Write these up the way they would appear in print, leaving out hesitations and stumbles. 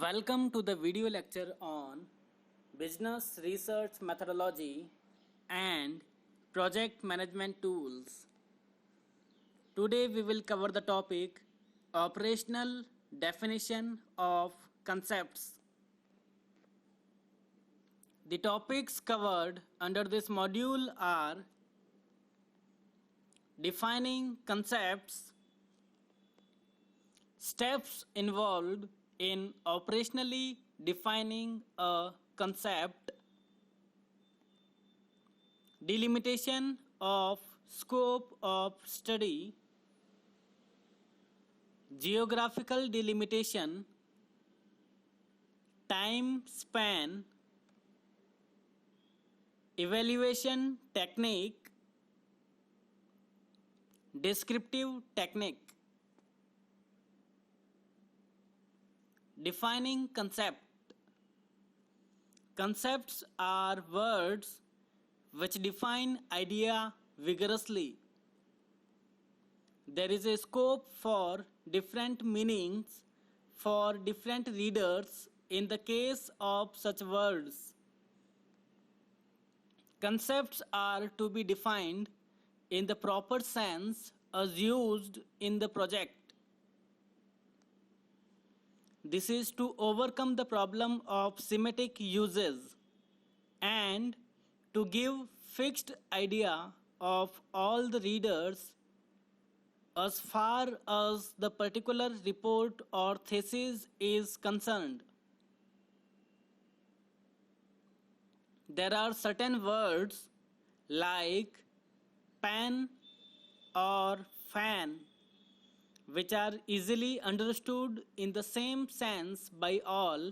Welcome to the video lecture on business research methodology and project management tools. Today we will cover the topic operational definition of concepts. The topics covered under this module are defining concepts, steps involved in operationally defining a concept, delimitation of scope of study, geographical delimitation, time span, evaluation technique, descriptive technique. Defining concept. Concepts are words which define idea vigorously. There is a scope for different meanings for different readers in the case of such words. Concepts are to be defined in the proper sense as used in the project. This is to overcome the problem of semantic uses and to give fixed idea of all the readers as far as the particular report or thesis is concerned. There are certain words like pen or fan which are easily understood in the same sense by all,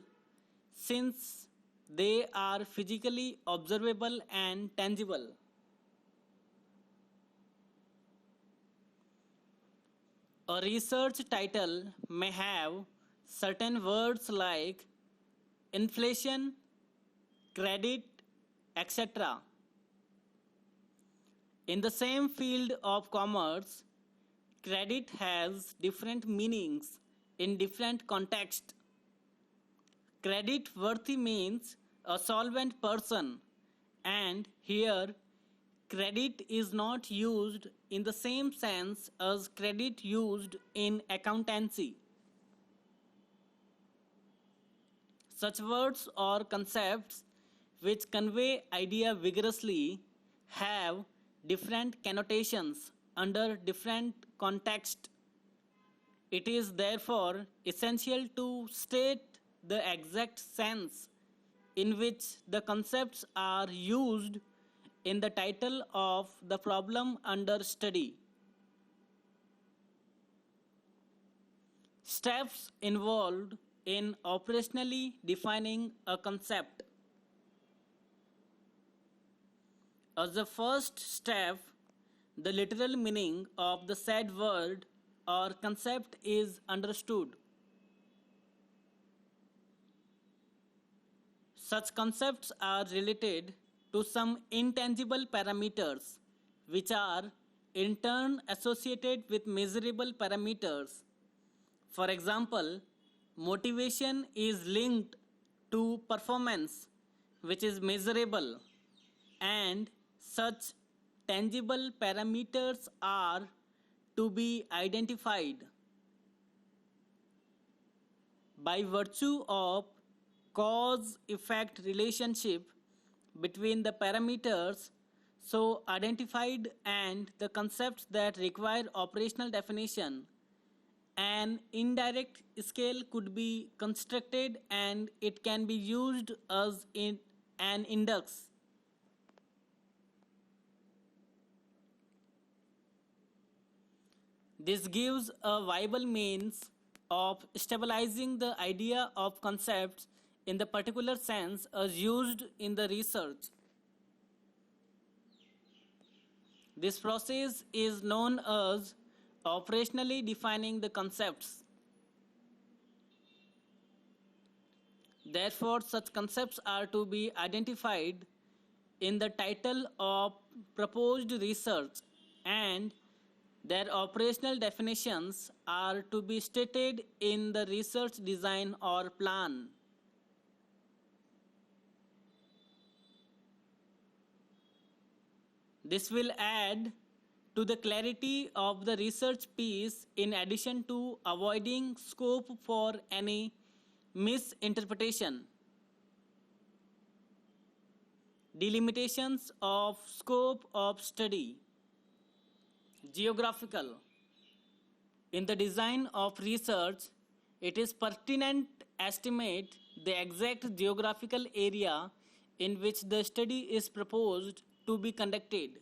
since they are physically observable and tangible. A research title may have certain words like inflation, credit, etc. In the same field of commerce, credit has different meanings in different contexts. Credit worthy means a solvent person, and here credit is not used in the same sense as credit used in accountancy. Such words or concepts which convey idea vigorously have different connotations under different context. It is therefore essential to state the exact sense in which the concepts are used in the title of the problem under study. Steps involved in operationally defining a concept. As the first step, the literal meaning of the said word or concept is understood. Such concepts are related to some intangible parameters which are in turn associated with measurable parameters. For example, motivation is linked to performance which is measurable, and such tangible parameters are to be identified by virtue of cause-effect relationship between the parameters so identified and the concepts that require operational definition. An indirect scale could be constructed and it can be used as an index. This gives a viable means of stabilizing the idea of concepts in the particular sense as used in the research. This process is known as operationally defining the concepts. Therefore, such concepts are to be identified in the title of proposed research and Their operational definitions are to be stated in the research design or plan. This will add to the clarity of the research piece in addition to avoiding scope for any misinterpretation. Delimitations of scope of study. Geographical. In the design of research, it is pertinent to estimate the exact geographical area in which the study is proposed to be conducted.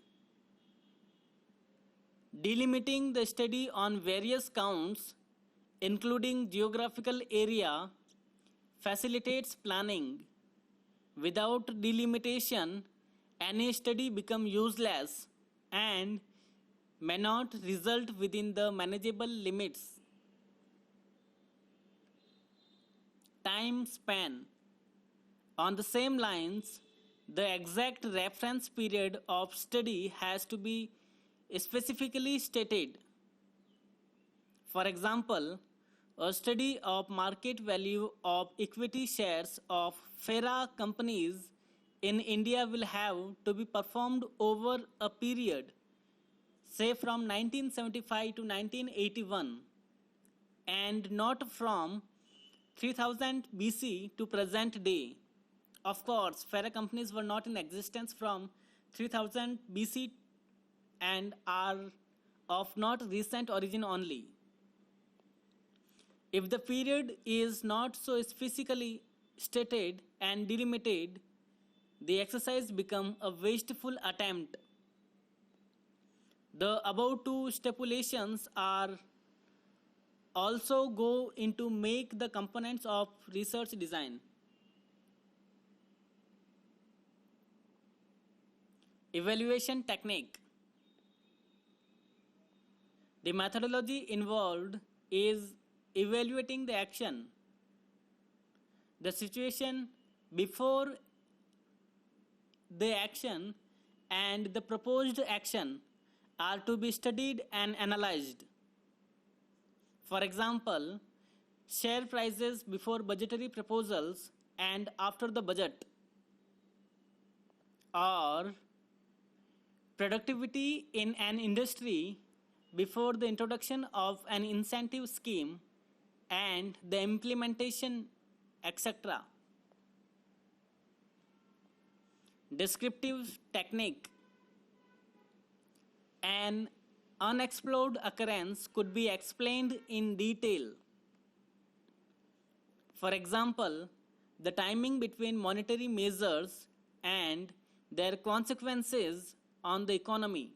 Delimiting the study on various counts, including geographical area, facilitates planning. Without delimitation, any study becomes useless and may not result within the manageable limits. Time span. On the same lines, the exact reference period of study has to be specifically stated. For example, a study of market value of equity shares of FERA companies in India will have to be performed over a period, say from 1975 to 1981, and not from 3000 BC to present day. Of course, FERA companies were not in existence from 3000 BC and are of not recent origin only. If the period is not so specifically stated and delimited, the exercise becomes a wasteful attempt. The above two stipulations are also go into make the components of research design. Evaluation technique. The methodology involved is evaluating the action, the situation before the action, and the proposed action are to be studied and analyzed. For example, share prices before budgetary proposals and after the budget, or productivity in an industry before the introduction of an incentive scheme and the implementation, etc. Descriptive technique. An unexplored occurrence could be explained in detail. For example, the timing between monetary measures and their consequences on the economy.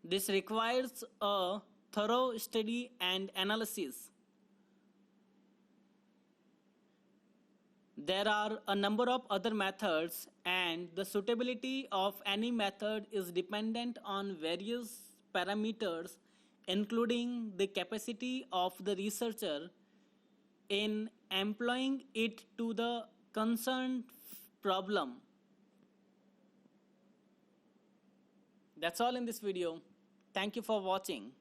This requires a thorough study and analysis. There are a number of other methods, and the suitability of any method is dependent on various parameters, including the capacity of the researcher in employing it to the concerned problem. That's all in this video. Thank you for watching.